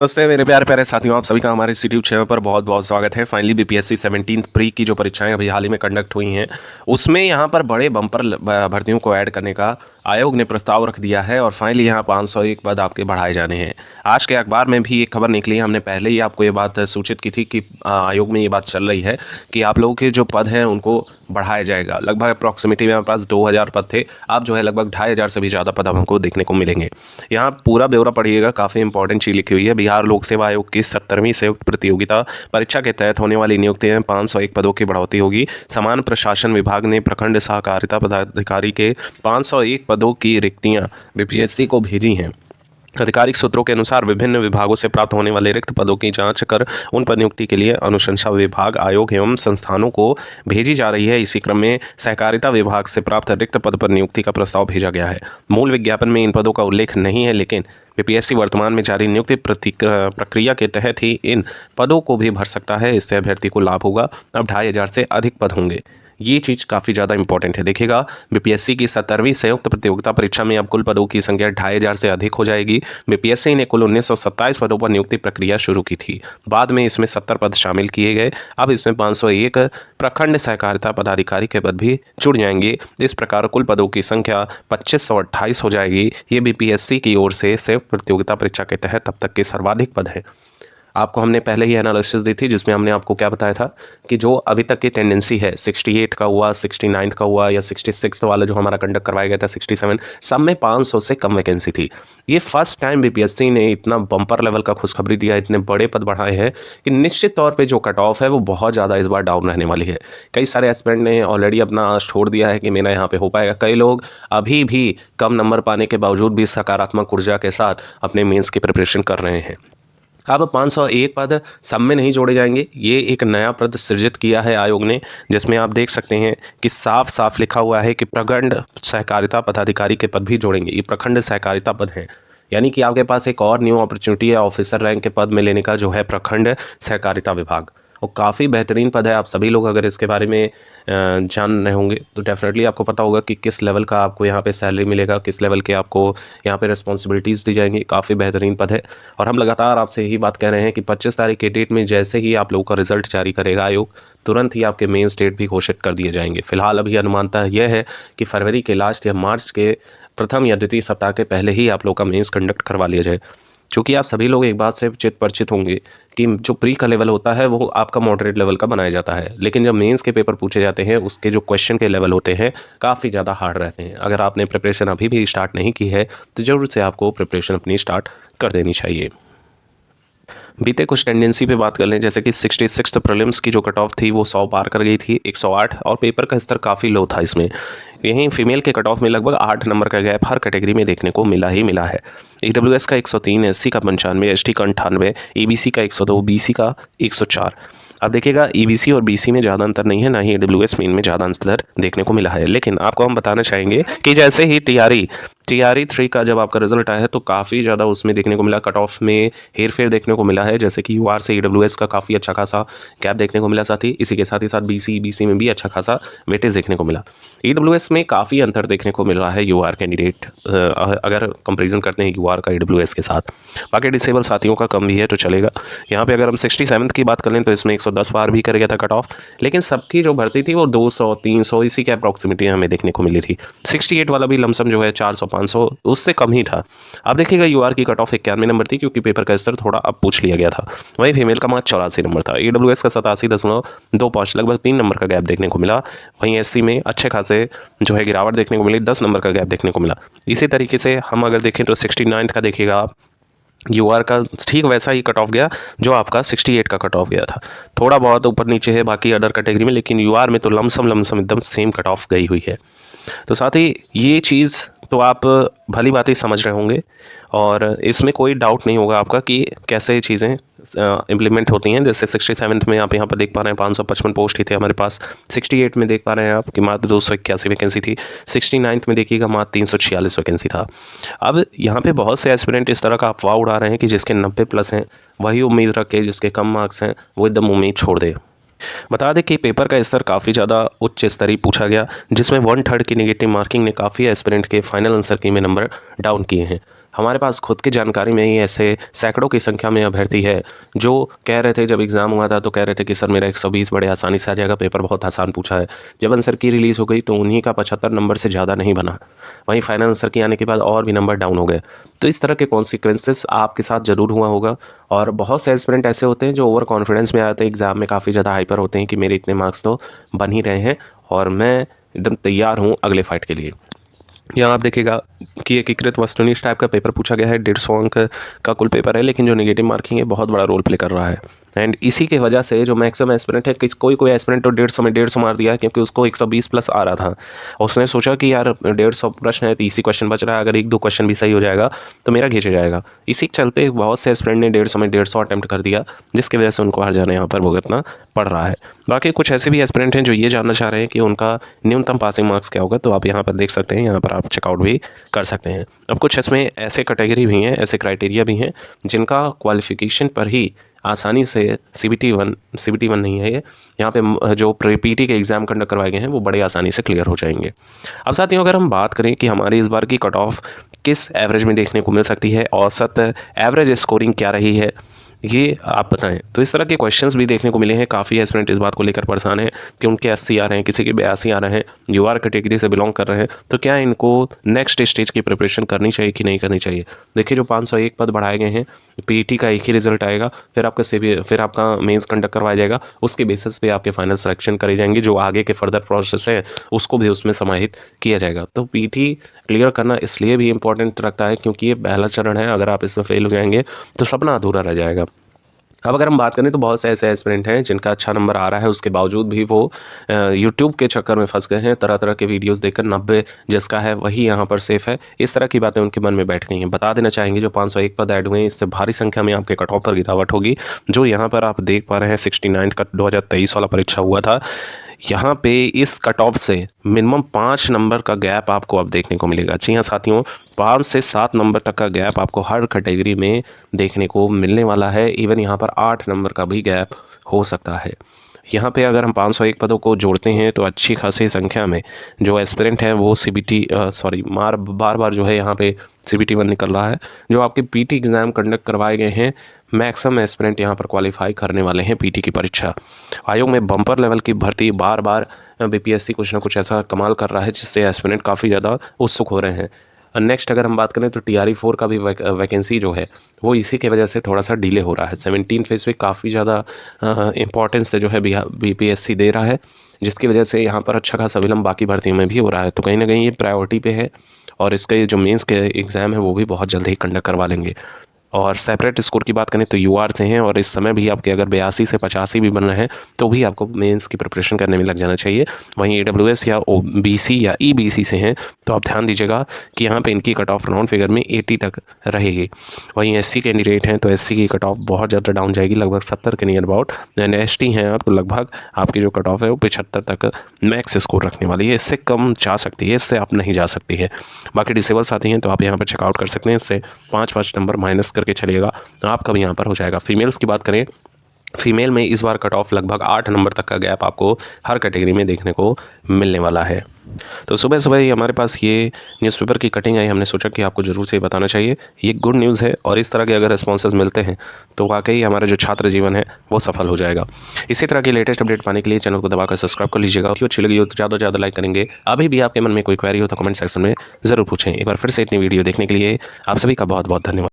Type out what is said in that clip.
नमस्ते मेरे प्यारे प्यारे साथियों, आप सभी का हमारे इस यूट्यूब चैनल पर बहुत बहुत स्वागत है। फाइनली बीपीएससी 17th प्री की जो परीक्षाएं अभी हाल ही में कंडक्ट हुई हैं, उसमें यहां पर बड़े बम्पर भर्तियों को ऐड करने का आयोग ने प्रस्ताव रख दिया है और फाइनली यहां 501 पद आपके बढ़ाए जाने हैं। आज के अखबार में भी एक खबर निकली है, हमने पहले ही आपको ये बात सूचित की थी कि आयोग में ये बात चल रही है कि आप लोगों के जो पद हैं उनको बढ़ाया जाएगा। लगभग अप्रॉक्सीमेटली मेरे पास 2000 पद थे, अब जो है लगभग 2500 से भी ज़्यादा पद हमको देखने को मिलेंगे। यहाँ पूरा ब्यौरा पढ़िएगा, काफ़ी इंपॉर्टेंट चीज़ लिखी हुई है। बिहार लोक सेवा आयोग की 70वीं संयुक्त प्रतियोगिता परीक्षा के तहत होने वाली नियुक्ति में 501 पदों की बढ़ोतरी होगी। समान प्रशासन विभाग ने प्रखंड सहकारिता पदाधिकारी के 501 पदों की रिक्तियां बीपीएससी को भेजी हैं। आधिकारिक सूत्रों के अनुसार विभिन्न विभागों से प्राप्त होने वाले रिक्त पदों की जांच कर उन पर नियुक्ति के लिए अनुशंसा विभाग, आयोग एवं संस्थानों को भेजी जा रही है। इसी क्रम में सहकारिता विभाग से प्राप्त रिक्त पद पर नियुक्ति का प्रस्ताव भेजा गया है। मूल विज्ञापन में इन पदों का उल्लेख नहीं है, लेकिन बीपीएससी वर्तमान में जारी नियुक्ति प्रक्रिया के तहत ही इन पदों को भी भर सकता है। इससे अभ्यर्थी को लाभ होगा। अब 2500 से अधिक पद होंगे। ये चीज़ काफ़ी ज़्यादा इंपॉर्टेंट है। देखिएगा, बीपीएससी की 70वीं संयुक्त प्रतियोगिता परीक्षा में अब कुल पदों की संख्या 2500 से अधिक हो जाएगी। बीपीएससी ने कुल 1927 पदों पर नियुक्ति प्रक्रिया शुरू की थी। बाद में इसमें 70 पद शामिल किए गए। अब इसमें 501 प्रखंड सहकारिता पदाधिकारी के पद भी जुड़ जाएंगे। इस प्रकार कुल पदों की संख्या 2528 हो जाएगी। ये बीपीएससी की ओर से संयुक्त प्रतियोगिता परीक्षा के तहत अब तक के सर्वाधिक पद हैं। आपको हमने पहले ही एनालिसिस दी थी, जिसमें हमने आपको क्या बताया था कि जो अभी तक की टेंडेंसी है, 68 का हुआ, 69 का हुआ या 66 वाला जो हमारा कंडक्ट करवाया गया था 67, सब में 500 से कम वैकेंसी थी। ये फर्स्ट टाइम बीपीएससी ने इतना बम्पर लेवल का खुशखबरी दिया, इतने बड़े पद बढ़ाए हैं कि निश्चित तौर पर जो कट ऑफ है वो बहुत ज़्यादा इस बार डाउन रहने वाली है। कई सारे एस्पिरेंट ने ऑलरेडी अपना आस छोड़ दिया है कि मेरा यहाँ पे हो पाएगा। कई लोग अभी भी कम नंबर पाने के बावजूद भी सकारात्मक ऊर्जा के साथ अपने मेंस की प्रिपरेशन कर रहे हैं। अब 501 पद सब में नहीं जोड़े जाएंगे। ये एक नया पद सृजित किया है आयोग ने, जिसमें आप देख सकते हैं कि साफ साफ लिखा हुआ है कि प्रखंड सहकारिता पदाधिकारी के पद भी जोड़ेंगे। ये प्रखंड सहकारिता पद हैं, यानी कि आपके पास एक और न्यू अपॉर्चुनिटी है ऑफिसर रैंक के पद में लेने का, जो है प्रखंड सहकारिता विभाग। और काफ़ी बेहतरीन पद है। आप सभी लोग अगर इसके बारे में जान रहे होंगे तो डेफिनेटली आपको पता होगा कि किस लेवल का आपको यहाँ पे सैलरी मिलेगा, किस लेवल के आपको यहाँ पे रिस्पॉन्सिबिलिटीज़ दी जाएंगी। काफ़ी बेहतरीन पद है और हम लगातार आपसे यही बात कह रहे हैं कि 25 तारीख के डेट में जैसे ही आप लोगों का रिजल्ट जारी करेगा आयोग, तुरंत ही आपके मेंस डेट भी घोषित कर दिए जाएंगे। फिलहाल अभी अनुमानता यह है कि फरवरी के लास्ट या मार्च के प्रथम या द्वितीय सप्ताह के पहले ही आप लोग का मेंस कंडक्ट करवा लिया जाए। चूँकि आप सभी लोग एक बात से चित परिचित होंगे कि जो प्री का लेवल होता है वो आपका मॉडरेट लेवल का बनाया जाता है, लेकिन जब मेंस के पेपर पूछे जाते हैं उसके जो क्वेश्चन के लेवल होते हैं काफ़ी ज़्यादा हार्ड रहते हैं। अगर आपने प्रिपरेशन अभी भी स्टार्ट नहीं की है तो ज़रूर से आपको प्रिपरेशन अपनी स्टार्ट कर देनी चाहिए। बीते कुछ टेंडेंसी पे बात कर लें, जैसे कि 66 प्रीलिम्स की जो कट ऑफ थी वो 100 पार कर गई थी, 108, और पेपर का स्तर काफ़ी लो था इसमें। यहीं फीमेल के कट ऑफ में लगभग 8 नंबर का गैप हर कैटेगरी में देखने को मिला ही मिला है। ईडब्ल्यूएस का 103, एससी का 95, एसटी का 98, ईबीसी का 102, बीसी का 104। अब देखिएगा, ईबीसी और बीसी में ज़्यादा अंतर नहीं है, ना ही ईडब्ल्यूएस में इनमें ज़्यादा अंतर देखने को मिला है। लेकिन आपको हम बताना चाहेंगे कि जैसे ही टीआरई 3 का जब आपका रिजल्ट आया है तो काफ़ी ज़्यादा उसमें देखने को मिला, कट ऑफ में हेर-फेर देखने को मिला है। जैसे कि यूआर से ईडब्ल्यूएस का काफ़ी अच्छा खासा गैप देखने को मिला, साथ ही इसी के साथ ही बीसी में भी अच्छा खासा वेटेज देखने को मिला। ईडब्ल्यूएस में काफ़ी अंतर देखने को मिल रहा है यूआर कैंडिडेट, अगर कंपैरिजन करते हैं यूआर का ईडब्ल्यूएस के साथ। बाकी डिसेबल साथियों का कम भी है तो चलेगा। यहाँ पे अगर हम 67 की बात कर लें तो इसमें 110 पार भी कर गया था कट ऑफ, लेकिन सबकी जो भर्ती थी वो 200 300 इसी के अप्रॉक्सिमेटली हमें देखने को मिली थी। 68 वाला भी लमसम जो है 400 500 उससे कम ही था। अब देखिएगा, यूआर की कट ऑफ 91 नंबर थी, क्योंकि पेपर का स्तर थोड़ा अब पूछ लिया गया था। वहीं फीमेल का मात्र 84 नंबर था। ईडब्ल्यूएस का 87.25, लगभग 3 नंबर का गैप देखने को मिला। वहीं एससी में अच्छे खासे जो है गिरावट देखने को मिली, 10 नंबर का गैप देखने को मिला। इसी तरीके से हम अगर देखें तो 69 का देखिएगा आप, यूआर का ठीक वैसा ही कट ऑफ गया जो आपका 68 का कट ऑफ गया था। थोड़ा बहुत ऊपर नीचे है बाकी अदर कैटेगरी में, लेकिन यूआर में तो लमसम एकदम सेम कट ऑफ गई हुई है। तो साथ ही ये चीज़ तो आप भली बात ही समझ रहे होंगे और इसमें कोई डाउट नहीं होगा आपका कि कैसे ये चीज़ें इम्प्लीमेंट होती हैं। जैसे 67 में आप यहाँ पर देख पा रहे हैं 555 पोस्ट ही थे हमारे पास। 68 में देख पा रहे हैं आप कि मात्र 281 वैकेंसी थी। 69 में देखिएगा मात्र 346 वैकेंसी था। अब यहाँ पे बहुत से एस्पिरेंट इस तरह का अफवाह उड़ा रहे हैं कि जिसके 90+ हैं वही उम्मीद रखे, जिसके कम मार्क्स हैं वो एकदम उम्मीद छोड़ दे। बता दें कि पेपर का स्तर काफ़ी ज़्यादा उच्च स्तरीय पूछा गया, जिसमें 1/3 की नेगेटिव मार्किंग ने काफ़ी एस्पिरेंट के फाइनल आंसर की में नंबर डाउन किए हैं। हमारे पास खुद की जानकारी में ही ऐसे सैकड़ों की संख्या में अभ्यर्थी है जो कह रहे थे जब एग्ज़ाम हुआ था तो कह रहे थे कि सर मेरा 120 बड़े आसानी से आ जाएगा, पेपर बहुत आसान पूछा है। जब आंसर की रिलीज़ हो गई तो उन्हीं का 75 नंबर से ज़्यादा नहीं बना। वहीं फाइनल आंसर की आने के बाद और भी नंबर डाउन हो गए। तो इस तरह के कॉन्सिक्वेंसेस आपके साथ ज़रूर हुआ होगा और बहुत से एस्पिरेंट ऐसे होते हैं जो ओवर कॉन्फिडेंस में आते हैं, एग्ज़ाम में काफ़ी ज़्यादा हाइपर होते हैं कि मेरे इतने मार्क्स तो बन ही रहे हैं और मैं एकदम तैयार हूँ अगले फाइट के लिए। यहाँ आप देखिएगा कि एकीकृत वस्तुनिष्ठ टाइप का पेपर पूछा गया है, 150 अंक का कुल पेपर है, लेकिन जो नेगेटिव मार्किंग है बहुत बड़ा रोल प्ले कर रहा है। एंड इसी की वजह से जो मैक्सिमम एस्पिरेंट है, कोई एस्पिरेंट तो 150 में 150 मार दिया है क्योंकि उसको 120 प्लस आ रहा था। उसने सोचा कि यार 150 प्रश्न है तो इसी क्वेश्चन बच रहा है, अगर एक दो क्वेश्चन भी सही हो जाएगा तो मेरा खींच जाएगा। इसी के चलते बहुत से एस्पिरेंट ने 150 में 150 अटैम्प्ट कर दिया, जिसकी वजह से उनको हर जाना यहाँ पर भुगतना पड़ रहा है। बाकी कुछ ऐसे भी एस्पिरेंट हैं जो ये जानना चाह रहे हैं कि उनका न्यूनतम पासिंग मार्क्स क्या होगा, तो आप यहाँ पर देख सकते हैं, यहाँ पर आप चेकआउट भी कर सकते हैं। अब कुछ इसमें ऐसे कैटेगरी भी हैं, ऐसे क्राइटेरिया भी हैं जिनका क्वालिफिकेशन पर ही आसानी से सीबीटी 1 नहीं है ये, यहाँ पे जो पीटी के एग्ज़ाम कंडक्ट करवाए गए हैं वो बड़े आसानी से क्लियर हो जाएंगे। अब साथियों अगर हम बात करें कि हमारी इस बार की कट ऑफ किस एवरेज में देखने को मिल सकती है, औसत एवरेज स्कोरिंग क्या रही है, ये आप बताएं। तो इस तरह के क्वेश्चंस भी देखने को मिले हैं। काफ़ी एस्पिरेंट इस बात को लेकर परेशान हैं कि उनके 80 आ रहे हैं, किसी के 82 आ रहे हैं, यूआर कैटेगरी से बिलोंग कर रहे हैं, तो क्या इनको नेक्स्ट स्टेज की प्रिपरेशन करनी चाहिए कि नहीं करनी चाहिए। देखिए जो 501 पद बढ़ाए गए हैं, पीटी का एक ही रिजल्ट आएगा, फिर आपका मेंस कंडक्ट करवाया जाएगा, उसके बेसिस पे आपके फाइनल सिलेक्शन करे जाएंगे, जो आगे के फर्दर प्रोसेस है उसको भी उसमें समाहित किया जाएगा। तो पीटी क्लियर करना इसलिए भी इंपॉर्टेंट रखता है क्योंकि ये पहला चरण है, अगर आप इसमें फेल हो जाएंगे तो सपना अधूरा रह जाएगा। अब अगर हम बात करें तो बहुत से ऐसे एस्पिरेंट हैं जिनका अच्छा नंबर आ रहा है, उसके बावजूद भी वो यूट्यूब के चक्कर में फंस गए हैं, तरह तरह के वीडियोस देखकर 90 जिसका है वही यहाँ पर सेफ है, इस तरह की बातें उनके मन में बैठ गई हैं। बता देना चाहेंगे जो 501 पद ऐड हुए हैं, इससे भारी संख्या में आपके कट ऑफ पर गिरावट होगी। जो यहाँ पर आप देख पा रहे हैं 69 का 2023 वाला परीक्षा हुआ था, यहाँ पे इस कट ऑफ से मिनिमम 5 नंबर का गैप आपको अब देखने को मिलेगा। जी हाँ साथियों, 5 से 7 नंबर तक का गैप आपको हर कैटेगरी में देखने को मिलने वाला है। इवन यहाँ पर 8 नंबर का भी गैप हो सकता है। यहाँ पे अगर हम 501 पदों को जोड़ते हैं तो अच्छी खासी संख्या में जो एस्पिरेंट हैं वो बार बार जो है यहाँ पे सीबीटी 1 निकल रहा है। जो आपके पीटी एग्ज़ाम कंडक्ट करवाए गए हैं, मैक्सिमम एस्पिरेंट यहाँ पर क्वालिफाई करने वाले हैं पीटी की परीक्षा। आयोग में बम्पर लेवल की भर्ती बार बार बीपीएससी कुछ ना कुछ ऐसा कमाल कर रहा है जिससे एस्पिरेंट काफ़ी ज़्यादा उत्सुक हो रहे हैं। नेक्स्ट अगर हम बात करें तो टीआरई 4 का भी वैकेंसी जो है वो इसी की वजह से थोड़ा सा डिले हो रहा है। 17 फेज पे काफ़ी ज़्यादा इंपॉर्टेंस जो है बीपीएससी दे रहा है, जिसकी वजह से यहाँ पर अच्छा खासा विलम्ब बाकी भर्तियों में भी हो रहा है। तो कहीं ना कहीं ये प्रायोरिटी पे है और इसके जो मेंस के एग्ज़ाम है वो भी बहुत जल्द ही कंडक्ट करवा लेंगे। और सेपरेट स्कोर की बात करें तो यूआर से हैं और इस समय भी आपके अगर 82 से 85 भी बन रहे हैं तो भी आपको मेंस की प्रिपरेशन करने में लग जाना चाहिए। वहीं ईडब्ल्यूएस या ओबीसी या ईबीसी से हैं तो आप ध्यान दीजिएगा कि यहाँ पे इनकी कट ऑफ राउंड फिगर में 80 तक रहेगी। वहीं एससी कैंडिडेट हैं तो एससी की कट ऑफ बहुत ज़्यादा डाउन जाएगी, लगभग 70 के नियर अबाउट। एंड एसटी हैं आप तो लगभग आपकी जो कट ऑफ है वो 75 तक मैक्स स्कोर रखने वाली है, इससे कम जा सकती है, इससे आप नहीं जा सकती है। बाकी डिसेबल साथी हैं तो आप यहाँ पर चेकआउट कर सकते हैं, इससे 5-5 नंबर माइनस करके चलिएगा तो आपका भी यहाँ पर हो जाएगा। फीमेल्स की बात करें, फीमेल में इस बार कट ऑफ लगभग 8 नंबर तक का गैप आपको हर कैटेगरी में देखने को मिलने वाला है। तो सुबह सुबह ही हमारे पास ये न्यूज़पेपर की कटिंग आई, हमने सोचा कि आपको ज़रूर से बताना चाहिए। ये गुड न्यूज़ है और इस तरह के अगर रिस्पॉन्सेज मिलते हैं तो वाकई हमारा जो छात्र जीवन है वो सफल हो जाएगा। इसी तरह की लेटेस्ट अपडेट पाने के लिए चैनल को दबाकर सब्सक्राइब कर लीजिएगा। वीडियो अच्छी लगी हो तो ज़्यादा से ज़्यादा लाइक करेंगे। अभी भी आपके मन में कोई क्वेरी हो तो कमेंट सेक्शन में ज़रूर पूछें। एक बार फिर से इतनी वीडियो देखने के लिए आप सभी का बहुत बहुत धन्यवाद।